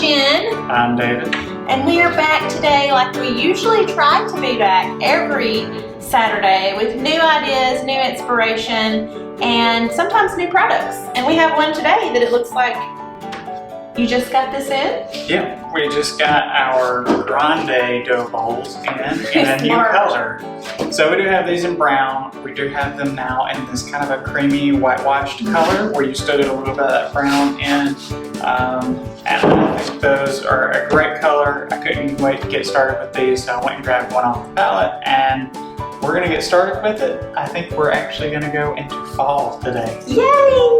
Jen. I'm David. And we are back today like we usually try to be back every Saturday with new ideas, new inspiration, and sometimes new products. And we have one today that it looks like you just got this in? Yeah, we just got our Grande dough bowls in a new color. So we do have these in brown. We do have them now in this kind of a creamy whitewashed color where you still get a little bit of that brown in. And I think those are a great color. I couldn't wait to get started with these, so I went and grabbed one off the pallet, and we're gonna get started with it. I think we're actually gonna go into fall today. Yay!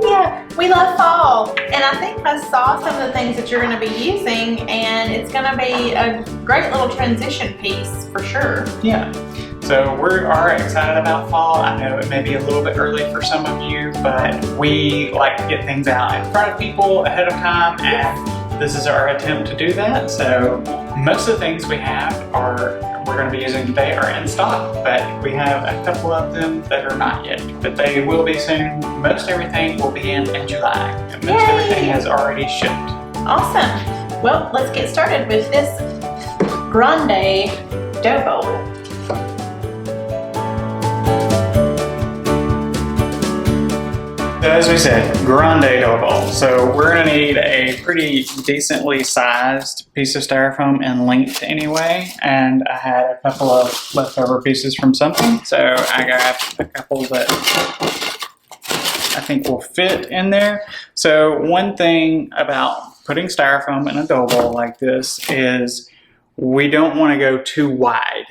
We love fall. And I think I saw some of the things that you're gonna be using, and it's gonna be a great little transition piece for sure. Yeah. So we are excited about fall. I know it may be a little bit early for some of you, but we like to get things out in front of people ahead of time, and this is our attempt to do that. So most of the things we have we're going to be using today are in stock, but we have a couple of them that are not yet, but they will be soon. Most everything will be in July, and most everything has already shipped. Awesome. Well, let's get started with this Grande dough bowl. So as we said, Grande dough bowl. So we're gonna need a pretty decently sized piece of styrofoam in length anyway. And I had a couple of leftover pieces from something. So I grabbed a couple that I think will fit in there. So one thing about putting styrofoam in a dough bowl like this is we don't wanna go too wide.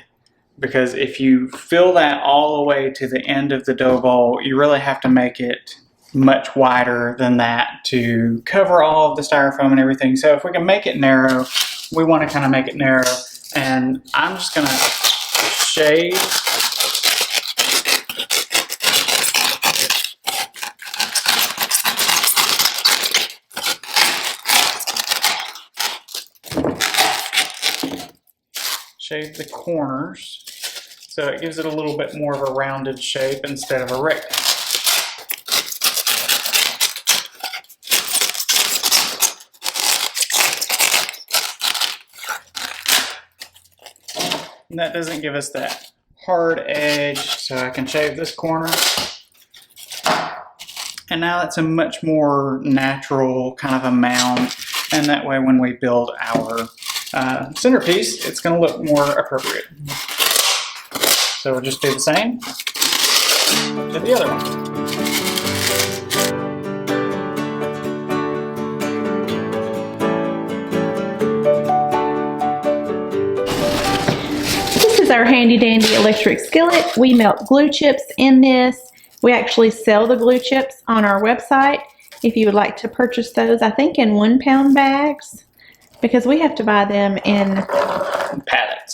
Because if you fill that all the way to the end of the dough bowl, you really have to make it much wider than that to cover all of the styrofoam and everything. So if we can make it narrow, we want to kind of make it narrow. And I'm just going to shave the corners so it gives it a little bit more of a rounded shape instead of a rectangle. And that doesn't give us that hard edge, so I can shave this corner. And now it's a much more natural kind of a mound, and that way when we build our centerpiece, it's going to look more appropriate. So we'll just do the same to the other one. Our handy dandy electric skillet. We melt glue chips in this. We actually sell the glue chips on our website if you would like to purchase those, I think in 1 pound bags, because we have to buy them in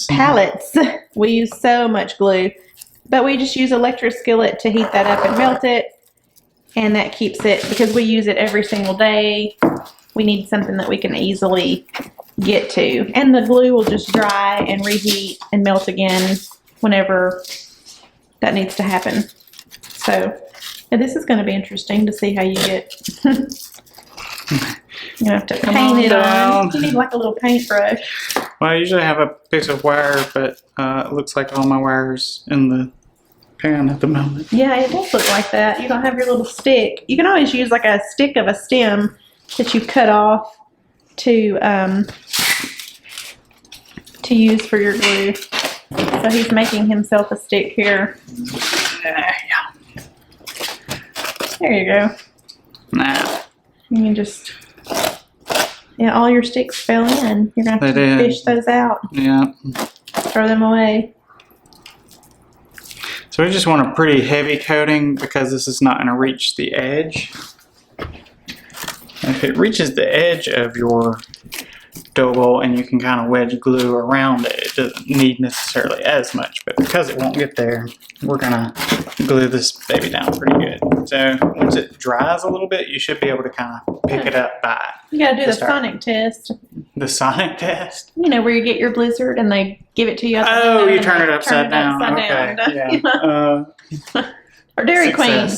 pallets. We use so much glue, but we just use electric skillet to heat that up and melt it, and that keeps it, because we use it every single day. We need something that we can easily get to, and the glue will just dry and reheat and melt again whenever that needs to happen. So this is going to be interesting to see how you get. You have to paint it on. You need like a little paintbrush. Well, I usually have a piece of wire, but it looks like all my wire's in the pan at the moment. Yeah, it does look like that. You don't have your little stick. You can always use like a stick of a stem that you cut off to use for your glue. So he's making himself a stick here. Yeah. There you go. Now you can just, all your sticks fell in. You're gonna have to fish those out. Yeah. Throw them away. So we just want a pretty heavy coating because this is not gonna reach the edge. If it reaches the edge of your dough bowl and you can kind of wedge glue around it, it doesn't need necessarily as much, but because it won't get there, we're gonna glue this baby down pretty good. So once it dries a little bit, you should be able to kind of pick it up by. You gotta do the sonic test. The sonic test? You know, where you get your blizzard and they give it to you. Oh, you turn it upside down. Okay. Yeah. Or Dairy Queen.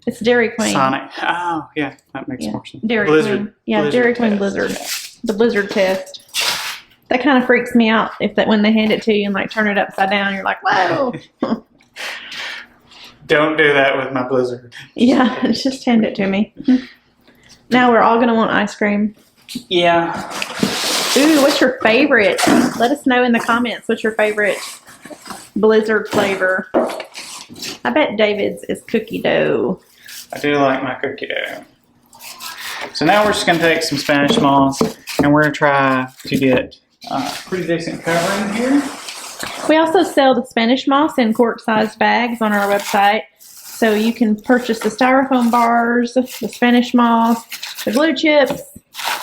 It's Dairy Queen. Sonic. Oh, yeah, that makes more sense. Dairy Blizzard. Queen. Yeah, Blizzard Dairy Queen test. Blizzard. the blizzard test. That kind of freaks me out when they hand it to you and like turn it upside down, you're like, whoa. Don't do that with my blizzard. Yeah, just hand it to me. Now we're all gonna want ice cream. Yeah. Ooh, what's your favorite? Let us know in the comments what's your favorite blizzard flavor. I bet David's is cookie dough. I do like my cookie dough. So now we're just going to take some Spanish moss and we're going to try to get pretty decent covering here. We also sell the Spanish moss in quart-sized bags on our website. So you can purchase the styrofoam bars, the Spanish moss, the glue chips,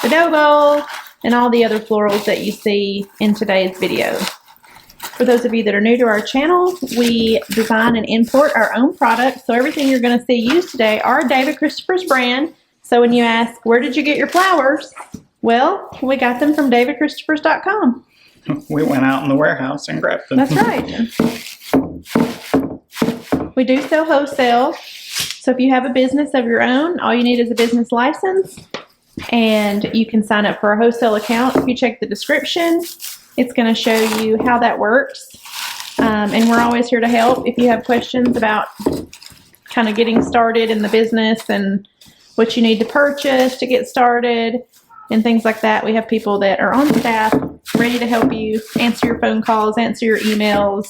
the dough bowl, and all the other florals that you see in today's video. For those of you that are new to our channel, we design and import our own products. So everything you're going to see used today are David Christopher's brand. So when you ask, where did you get your flowers? Well, we got them from davidchristopher's.com. We went out in the warehouse and grabbed them. That's right. We do sell wholesale. So if you have a business of your own, all you need is a business license. And you can sign up for a wholesale account. If you check the description, it's going to show you how that works. And we're always here to help. If you have questions about kind of getting started in the business and what you need to purchase to get started and things like that, we have people that are on staff ready to help you, answer your phone calls, answer your emails.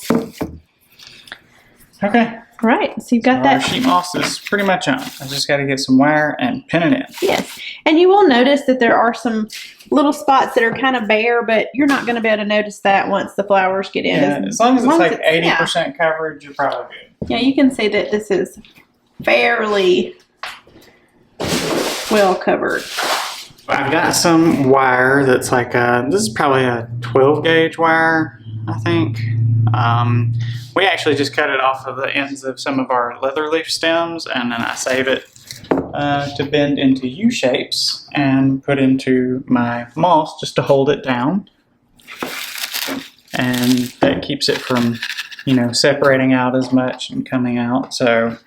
Okay. All right, so you've got Our that. sheet moss is pretty much on. I just got to get some wire and pin it in. Yes, and you will notice that there are some little spots that are kind of bare, but you're not going to be able to notice that once the flowers get in. Yeah, as long as it's like 80% coverage, you're probably good. Yeah, you can see that this is fairly well covered. I've got some wire that's like, this is probably a 12 gauge wire, I think. We actually just cut it off of the ends of some of our leather leaf stems, and then I save it to bend into U shapes and put into my moss just to hold it down. And that keeps it from, you know, separating out as much and coming out. So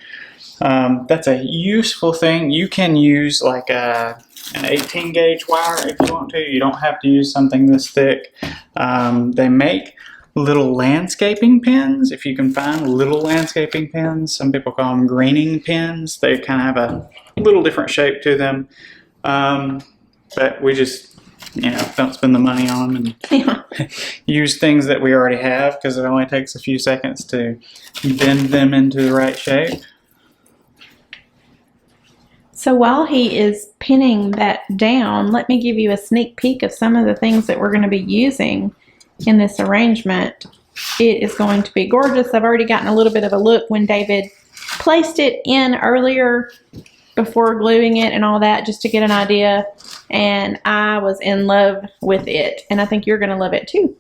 that's a useful thing. You can use like an 18 gauge wire if you want to. You don't have to use something this thick. They make little landscaping pins, if you can find little landscaping pins. Some people call them greening pins. They kind of have a little different shape to them. But we just, you know, don't spend the money on them and use things that we already have, because it only takes a few seconds to bend them into the right shape. So while he is pinning that down, let me give you a sneak peek of some of the things that we're going to be using in this arrangement. It is going to be gorgeous. I've already gotten a little bit of a look when David placed it in earlier before gluing it and all that, just to get an idea, and I was in love with it, and I think you're going to love it too.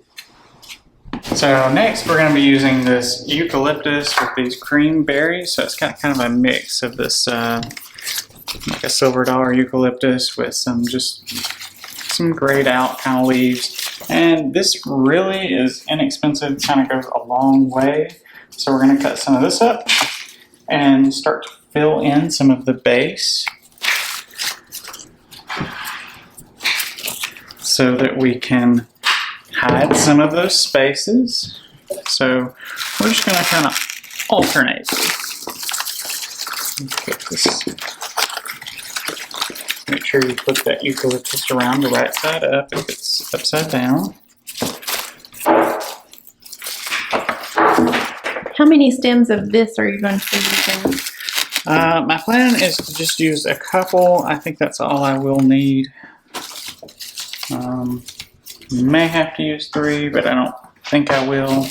So next we're going to be using this eucalyptus with these cream berries. So it's got kind of a mix of this like a silver dollar eucalyptus with some grayed out kind of leaves. And this really is inexpensive, kind of goes a long way. So we're going to cut some of this up and start to fill in some of the base so that we can hide some of those spaces. So we're just going to kind of alternate. Put this. Make sure you put that eucalyptus around the right side up if it's upside down. How many stems of this are you going to be using? My plan is to just use a couple. I think that's all I will need. You may have to use 3, but I don't think I will.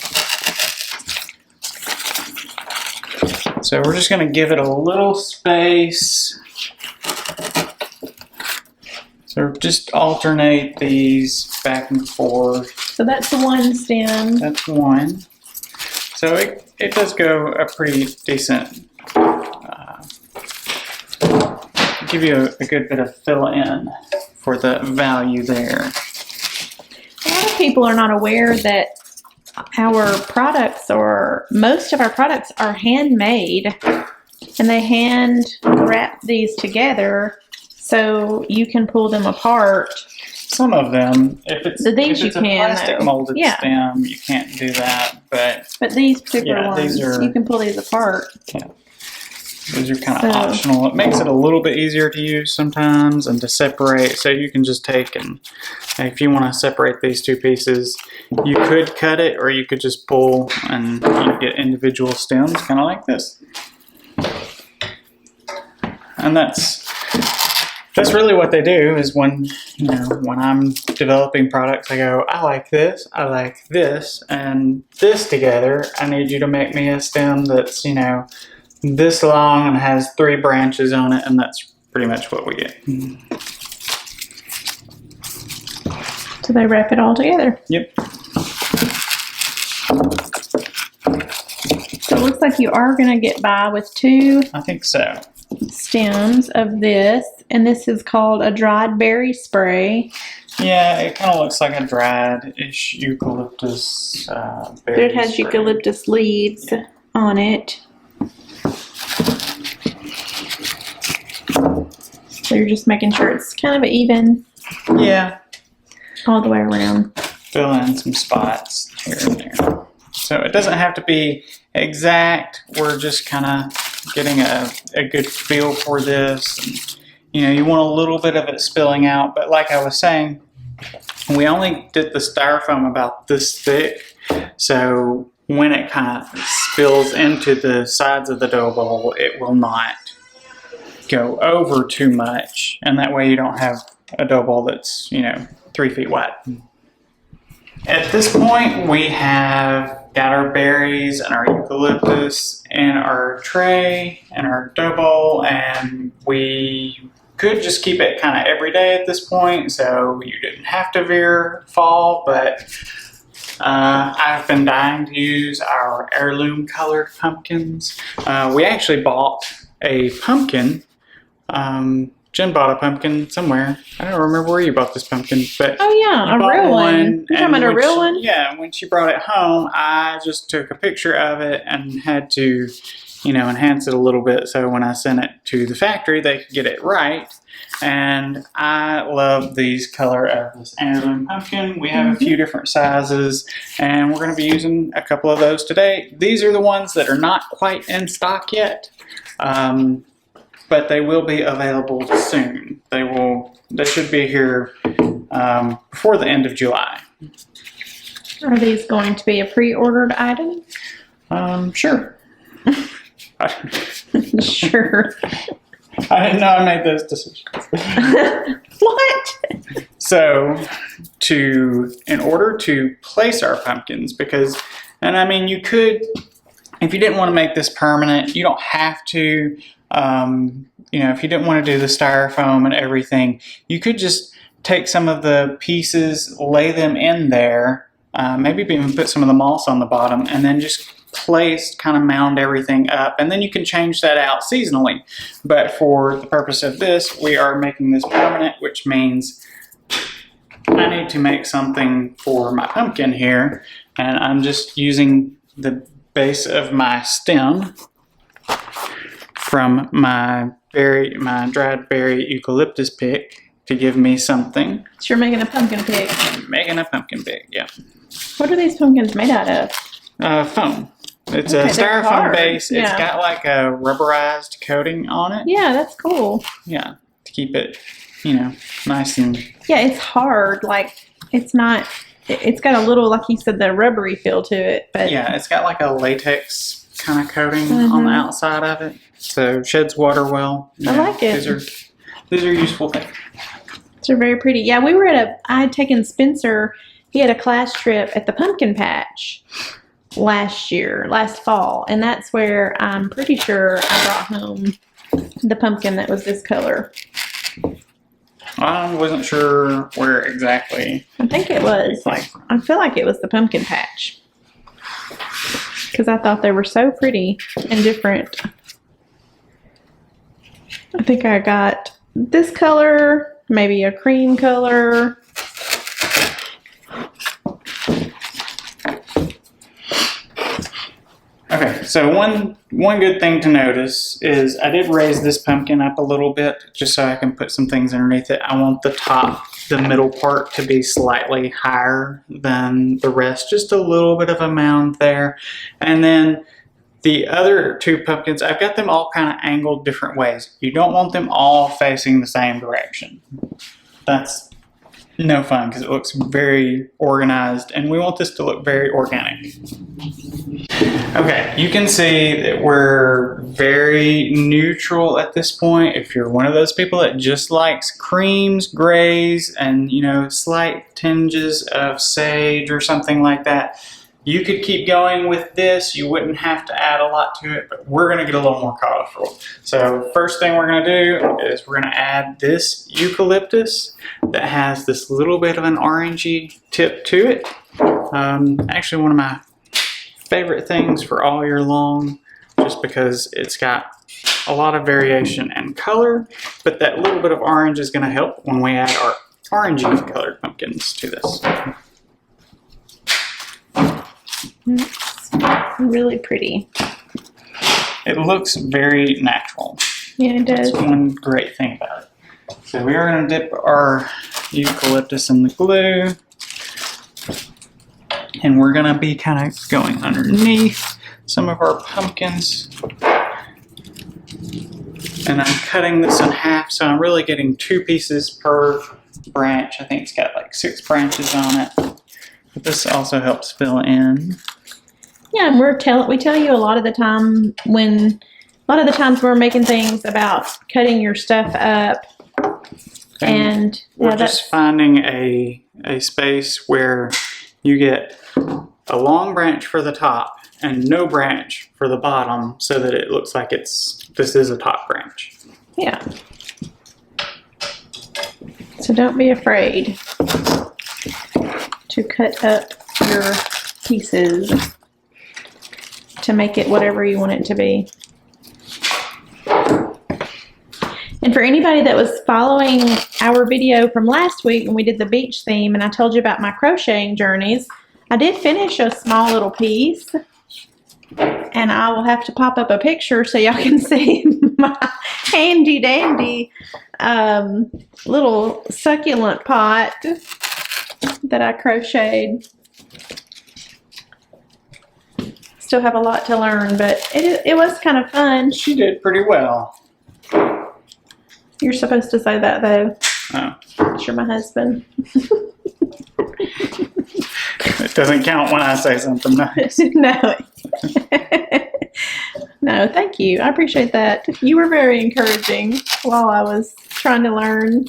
So we're just going to give it a little space. So just alternate these back and forth. So that's the one stem. That's one. So it does go a pretty decent, give you a good bit of fill in for the value there. A lot of people are not aware that our products, or most of our products, are handmade, and they hand wrap these together So you can pull them apart. Some of them, if it's These a you can, plastic though. molded Yeah. stem, you can't do that. But these particular Yeah, ones, these are- you can pull these apart. those are kind of So- optional. It makes it a little bit easier to use sometimes and to separate. So you can just take and if you want to separate these two pieces, you could cut it or you could just pull and you get individual stems, kind of like this. And that's really what they do is when I'm developing products, I go, I like this, and this together. I need you to make me a stem that's, this long and has 3 branches on it, and that's pretty much what we get. So they wrap it all together. Yep. So it looks like you are going to get by with 2 I think so. stems of this, and this is called a dried berry spray. Yeah, it kind of looks like a dried-ish eucalyptus But berry it has spray. eucalyptus leaves on it. So you're just making sure it's kind of even Yeah, all the way around. fill in some spots here and there. So it doesn't have to be exact. We're just kind of getting a good feel for this. And, you want a little bit of it spilling out, but like I was saying, we only did the styrofoam about this thick. So when it kind of spills into the sides of the dough bowl, it will not go over too much. And that way you don't have a dough bowl that's, 3 feet wide. At this point, we have got our berries and our eucalyptus in our tray and our dough bowl, and we could just keep it kind of every day at this point, so you didn't have to veer fall, but I've been dying to use our heirloom colored pumpkins. We actually bought a pumpkin. Jen bought a pumpkin somewhere. I don't remember where you bought this pumpkin, but Oh yeah, you a bought real one. You're talking and about a when real she- one? Yeah, when she brought it home, I just took a picture of it and had to, enhance it a little bit so when I sent it to the factory, they could get it right. And I love these color of this heirloom pumpkin. We have a few different sizes, and we're going to be using a couple of those today. These are the ones that are not quite in stock yet. But they will be available soon. They should be here before the end of July. Are these going to be a pre-ordered item? Sure. Sure. I didn't know I made those decisions. What? So, in order to place our pumpkins, you could, if you didn't want to make this permanent, you don't have to. If you didn't want to do the styrofoam and everything, you could just take some of the pieces, lay them in there, maybe even put some of the moss on the bottom, and then just kind of mound everything up. And then you can change that out seasonally. But for the purpose of this, we are making this permanent, which means I need to make something for my pumpkin here. And I'm just using the base of my stem from my dried berry eucalyptus pick to give me something. So you're making a pumpkin pick. Making a pumpkin pick, yeah. What are these pumpkins made out of? Foam. It's Okay, a they're styrofoam hard. base. It's Yeah. got like a rubberized coating on it. Yeah, that's cool. Yeah, to keep it, nice and. Yeah, it's hard. Like, it's not, it's got a little, like you said, the rubbery feel to it. But Yeah, it's got like a latex kind of coating on the outside of it, so it sheds water well. I like it. These are useful things. they're very pretty. Yeah, I had taken Spencer, he had a class trip at the pumpkin patch last fall, and that's where I'm pretty sure I brought home the pumpkin that was this color. I wasn't sure where exactly. I think it was. I feel like it was the pumpkin patch because I thought they were so pretty and different. I think I got this color, maybe a cream color. Okay, So one good thing to notice is I did raise this pumpkin up a little bit just so I can put some things underneath it. I want the middle part to be slightly higher than the rest, just a little bit of a mound there. And then the other two pumpkins, I've got them all kind of angled different ways. You don't want them all facing the same direction. That's no fun because it looks very organized, and we want this to look very organic. Okay, you can see that we're very neutral at this point. If you're one of those people that just likes creams, grays, and slight tinges of sage or something like that, you could keep going with this. You wouldn't have to add a lot to it, but we're gonna get a little more colorful. So first thing we're gonna do is we're gonna add this eucalyptus that has this little bit of an orangey tip to it. Actually, one of my favorite things for all year long, just because it's got a lot of variation and color, but that little bit of orange is gonna help when we add our orangey colored pumpkins to this. It's really pretty. It looks very natural. Yeah, it does. That's one great thing about it. So we are going to dip our eucalyptus in the glue. And we're going to be kind of going underneath some of our pumpkins. And I'm cutting this in half, so I'm really getting 2 pieces per branch. I think it's got like 6 branches on it. But this also helps fill in. Yeah, and we tell you a lot of the times we're making things about cutting your stuff up, and we're just finding a space where you get a long branch for the top and no branch for the bottom, so that it looks like this is a top branch. Yeah. So don't be afraid to cut up your pieces to make it whatever you want it to be. And for anybody that was following our video from last week when we did the beach theme and I told you about my crocheting journeys, I did finish a small little piece, and I will have to pop up a picture so y'all can see my handy dandy little succulent pot that I crocheted. Still have a lot to learn, but it was kind of fun. She did pretty well. You're supposed to say that, though. Oh. You're my husband. It doesn't count when I say something nice. No. No, thank you. I appreciate that. You were very encouraging while I was trying to learn.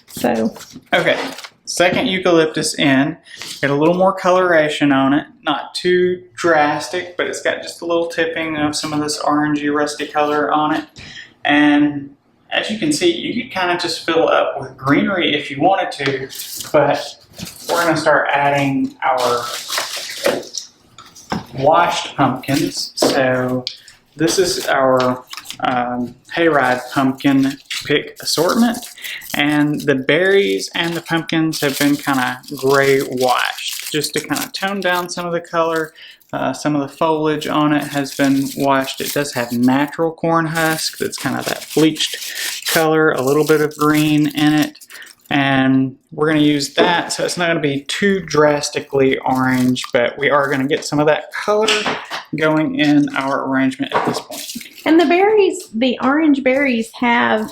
So. Okay. Second eucalyptus in. Get a little more coloration on it. Not too drastic, but it's got just a little tipping of some of this orangey rusty color on it. And as you can see, you could kind of just fill up with greenery if you wanted to, but we're going to start adding our washed pumpkins. So this is our hayride pumpkin pick assortment, and the berries and the pumpkins have been kind of gray washed just to kind of tone down some of the color. Some of the foliage on it has been washed. It does have natural corn husk that's kind of that bleached color, a little bit of green in it, and we're going to use that so it's not going to be too drastically orange, but we are going to get some of that color going in our arrangement at this point. And the berries, the orange berries have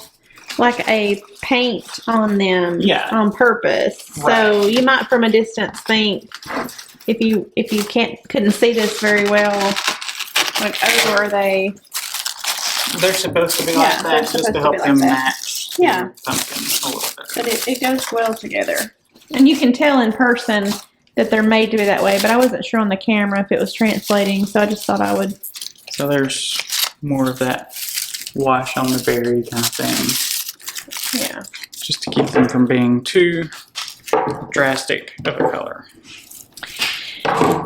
like a paint on them, yeah, on purpose. Right. So you might from a distance think, if you couldn't see this very well, like, oh, are they? They're supposed to be like that, just to help them match the pumpkin a little bit. But it goes well together. And you can tell in person that they're made to be that way, but I wasn't sure on the camera if it was translating, so I just thought I would. So there's more of that wash on the berry kind of thing. Yeah. Just to keep them from being too drastic of a color.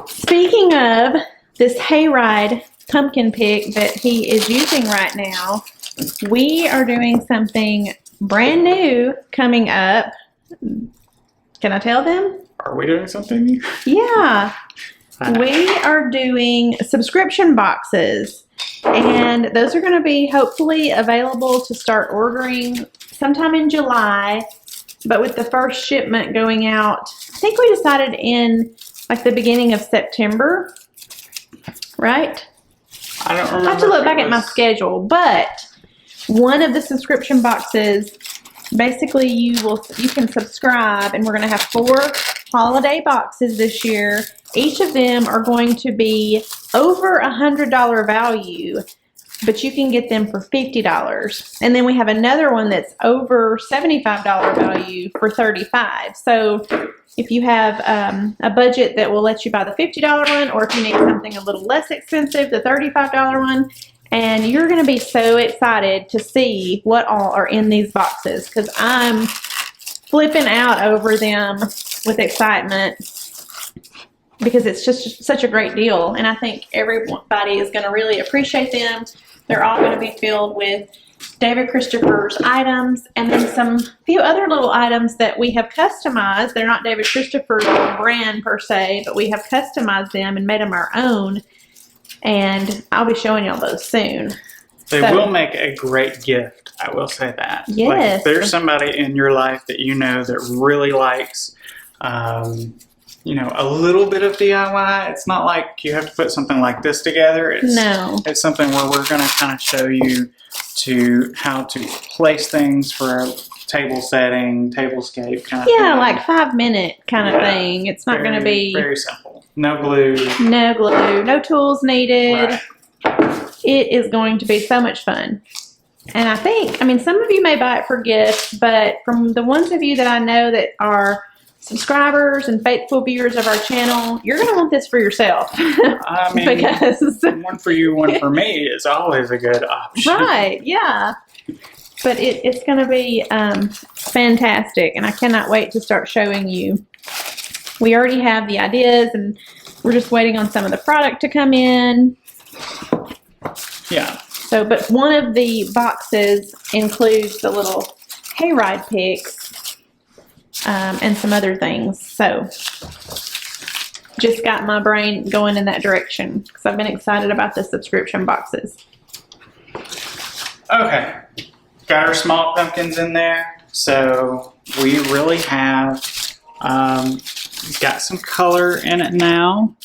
Speaking of this hayride pumpkin pick that he is using right now, we are doing something brand new coming up. Can I tell them? Are we doing something new? Yeah. We are doing subscription boxes, and those are going to be hopefully available to start ordering sometime in July. But with the first shipment going out, I think we decided in like the beginning of September, right? I don't remember. I have to look back at my schedule, but one of the subscription boxes, basically you can subscribe, and we're going to have 4 holiday boxes this year. Each of them are going to be over $100 value, but you can get them for $50. And then we have another one that's over $75 value for $35. So if you have a budget that will let you buy the $50 one, or if you need something a little less expensive, the $35 one. And you're going to be so excited to see what all are in these boxes, because I'm flipping out over them with excitement, because it's just such a great deal. And I think everybody is going to really appreciate them. They're all going to be filled with David Christopher's items, and then some few other little items that we have customized. They're not David Christopher's brand per se, but we have customized them and made them our own. And I'll be showing y'all those soon. They will make a great gift. I will say that. Yes. Like if there's somebody in your life that you know that really likes, you know, a little bit of DIY. It's not like you have to put something like this together. It's something where we're going to kind of show you how to place things for a table setting, tablescape kind of thing. Yeah, like 5-minute kind of thing. It's not going to be very simple. No glue. No glue. No tools needed. Right. It is going to be so much fun. And I mean, some of you may buy it for gifts, but from the ones of you that I know that are subscribers and faithful viewers of our channel, you're going to want this for yourself. I mean, because one for you, one for me is always a good option. Right, yeah. But it's going to be fantastic, and I cannot wait to start showing you. We already have the ideas, and we're just waiting on some of the product to come in. Yeah. So, but one of the boxes includes the little hayride picks and some other things. So, just got my brain going in that direction because I've been excited about the subscription boxes. Okay. Got our small pumpkins in there. So, we really have got some color in it now.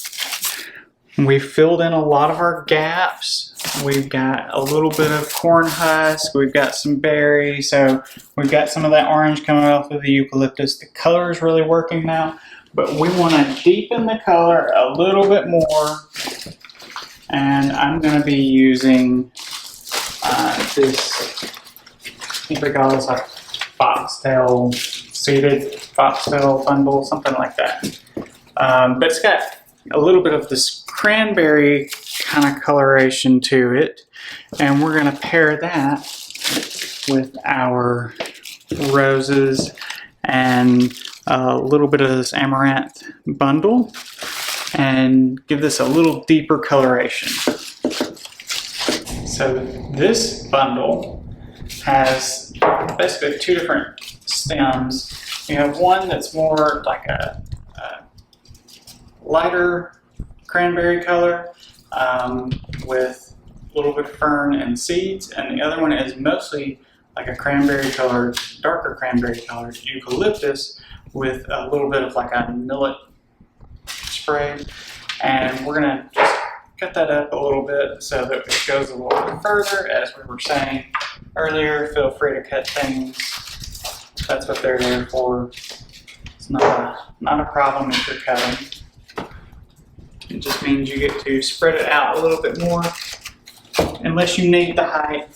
We've filled in a lot of our gaps. We've got a little bit of corn husk. We've got some berries. So we've got some of that orange coming off of the eucalyptus. The color is really working now, but we want to deepen the color a little bit more. And I'm going to be using this, I think they call this a foxtail, seeded foxtail bundle, something like that. But it's got a little bit of this cranberry kind of coloration to it, and we're going to pair that with our roses and a little bit of this amaranth bundle and give this a little deeper coloration. So this bundle has basically 2 different stems. You have one that's more like a lighter cranberry color with a little bit of fern and seeds, and the other one is mostly like a cranberry colored, darker cranberry colored eucalyptus with a little bit of like a millet spray. And we're gonna just cut that up a little bit so that it goes a little bit further. As we were saying earlier, feel free to cut things. That's what they're there for. It's not a problem if you're cutting. It just means you get to spread it out a little bit more, unless you need the height.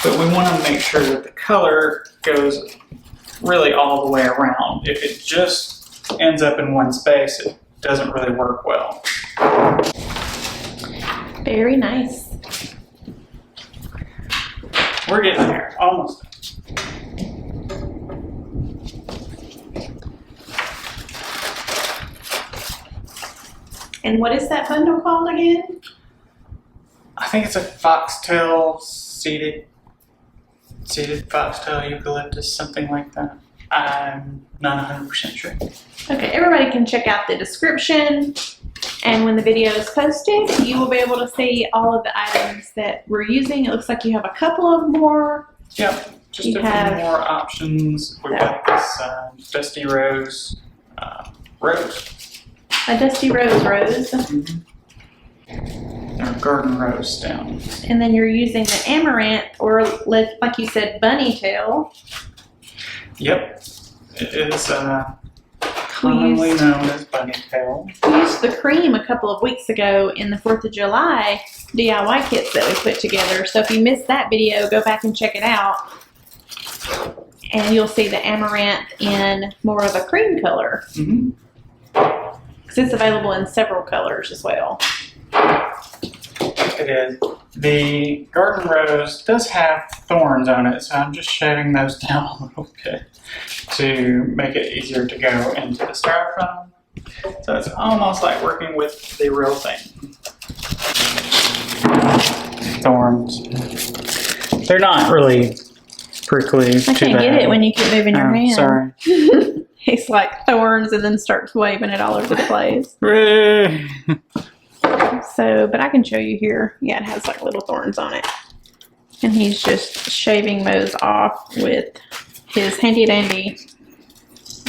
But we want to make sure that the color goes really all the way around. If it just ends up in one space, it doesn't really work well. Very nice. We're getting there, almost. And what is that bundle called again? I think it's a foxtail seeded foxtail eucalyptus, something like that. I'm not 100% sure. Okay, everybody can check out the description, and when the video is posted, you will be able to see all of the items that we're using. It looks like you have a couple of more. Yep, just You a few have- more options. We've got this dusty rose. A dusty rose. Our garden rose stem. And then you're using the amaranth, or like you said, bunny tail. Yep, it is commonly known as bunny tail. We used the cream a couple of weeks ago in the 4th of July DIY kits that we put together. So if you missed that video, go back and check it out. And you'll see the amaranth in more of a cream color. Mm-hmm. Because it's available in several colors as well. It is. The garden rose does have thorns on it, so I'm just shaving those down a little bit to make it easier to go into the styrofoam. So it's almost like working with the real thing. Thorns. They're not really prickly. I can't get it when you keep moving your hand. Sorry. It's like thorns and then starts waving it all over the place. So, but I can show you here. Yeah, it has like little thorns on it. And he's just shaving those off with his handy dandy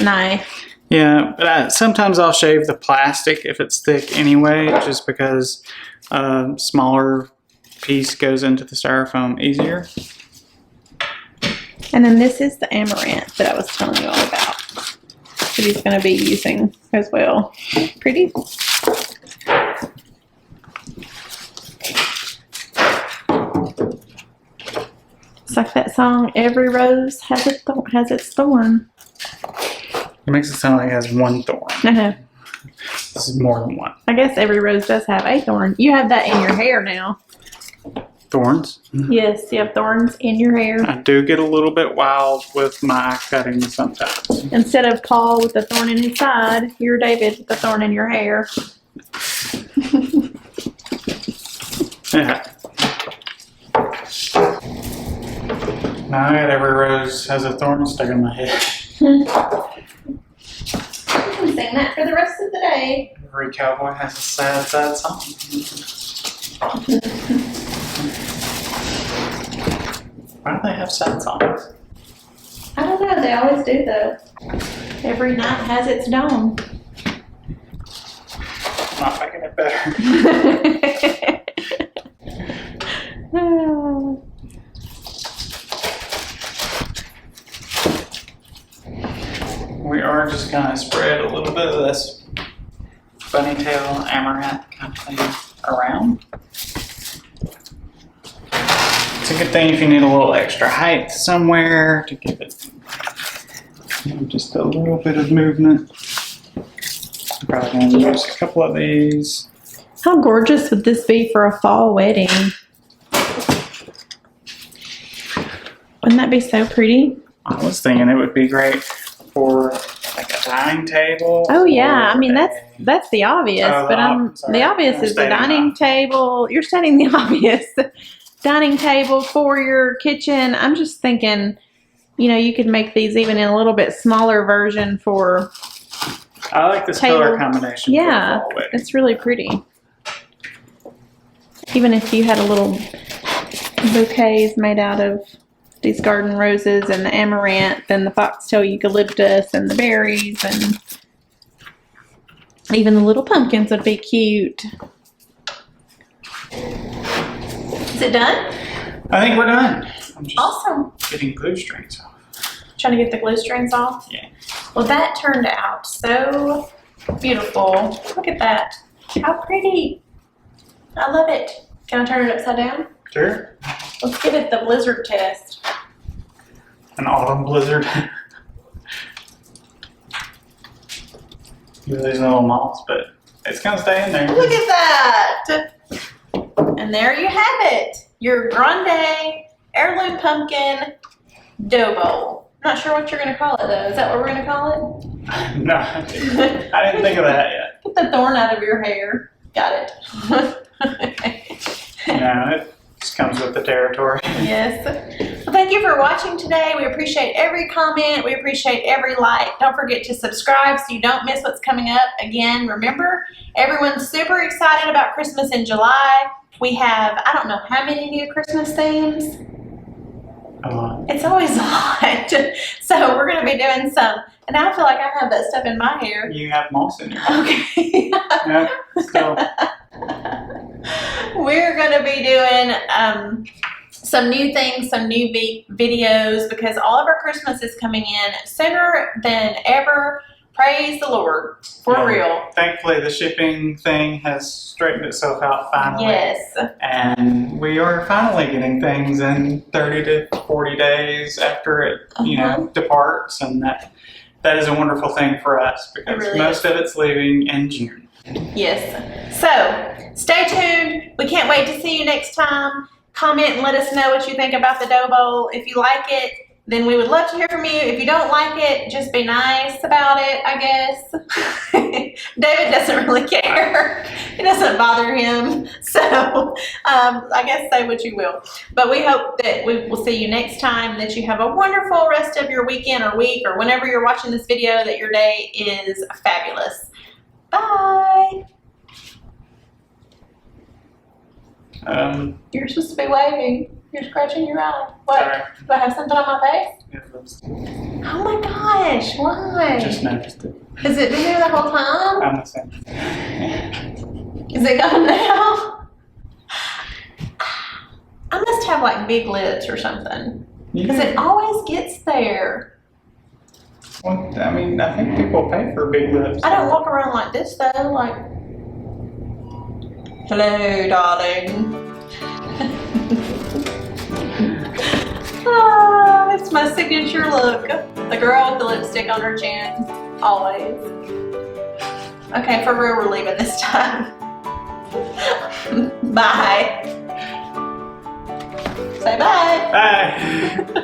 knife. Yeah, but sometimes I'll shave the plastic if it's thick anyway, just because a smaller piece goes into the styrofoam easier. And then this is the amaranth that I was telling you all about that he's going to be using as well. Pretty. It's like that song, "Every rose has its thorn." It makes it sound like it has one thorn. I know. This is more than one. I guess every rose does have a thorn. You have that in your hair now. Thorns? Yes, you have thorns in your hair. I do get a little bit wild with my cutting sometimes. Instead of Paul with the thorn in his side, you're David with the thorn in your hair. Yeah. Now I got every rose has a thorn stuck in my head. You can sing that for the rest of the day. Every cowboy has a sad, sad song. Why do they have sad songs? I don't know, they always do though. Every night has its dawn. Not making it better. We are just going to spread a little bit of this bunny tail amaranth kind of thing around. It's a good thing if you need a little extra height somewhere to give it just a little bit of movement. I'm probably going to use a couple of these. How gorgeous would this be for a fall wedding? Wouldn't that be so pretty? I was thinking it would be great for like a dining table. Oh yeah, I mean or that's the obvious, Oh, but the obvious I'm is the stating dining that. table. You're stating the obvious. Dining table for your kitchen. I'm just thinking, you know, you could make these even in a little bit smaller version for. I like this table. color combination. Yeah, for the fall wedding. it's really pretty. Even if you had a little bouquets made out of these garden roses and the amaranth and the foxtail eucalyptus and the berries, and even the little pumpkins would be cute. Is it done? I think we're done. I'm just Awesome. getting glue strings off. Trying to get the glue strings off? Yeah. Well, that turned out so beautiful. Look at that. How pretty. I love it. Can I turn it upside down? Sure. Let's give it the blizzard test. An autumn blizzard. These little moths, but it's gonna stay in there. Look at that. And there you have it. Your grande heirloom pumpkin dough bowl. Not sure what you're going to call it though. Is that what we're going to call No, I didn't think of that yet. it? Get the thorn out of your hair. Got it. it just comes with the territory. Yes. Well, thank you for watching today. We appreciate every comment. We appreciate every like. Don't forget to subscribe so you don't miss what's coming up. Again, remember, everyone's super excited about Christmas in July. We have, I don't know how many new Christmas themes. A lot. It's always a lot. So we're going to be doing some. And now I feel like I have that stuff in my hair. You have moss in your hair. Okay. Yeah, still. We're going to be doing some new things, some new videos, because all of our Christmas is coming in sooner than ever. Praise the Lord. For real. Thankfully, the shipping thing has straightened itself out finally. Yes. And we are finally getting things in 30 to 40 days after it, departs. And that is a wonderful thing for us because really most of it's leaving in June. Yes. So stay tuned. We can't wait to see you next time. Comment and let us know what you think about the dough bowl. If you like it, then we would love to hear from you. If you don't like it, just be nice about it, I guess. David doesn't really care. It doesn't bother him. So I guess say what you will. But we hope that we will see you next time, that you have a wonderful rest of your weekend or week or whenever you're watching this video, that your day is fabulous. Bye. You're supposed to be waving. You're scratching your eye. What? Sorry. Do I have something on my face? Yeah, lipstick. Oh my gosh, why? Just noticed it. Has it been there the whole time? I'm the same. Is it gone now? I must have like big lips or something. Because it always gets there. Well, I mean, I think people pay for big lips. I don't walk around like this though, like, hello, darling. Oh, it's my signature look. The girl with the lipstick on her chin, always. Okay, for real, we're leaving this time. Bye. Say bye. Bye.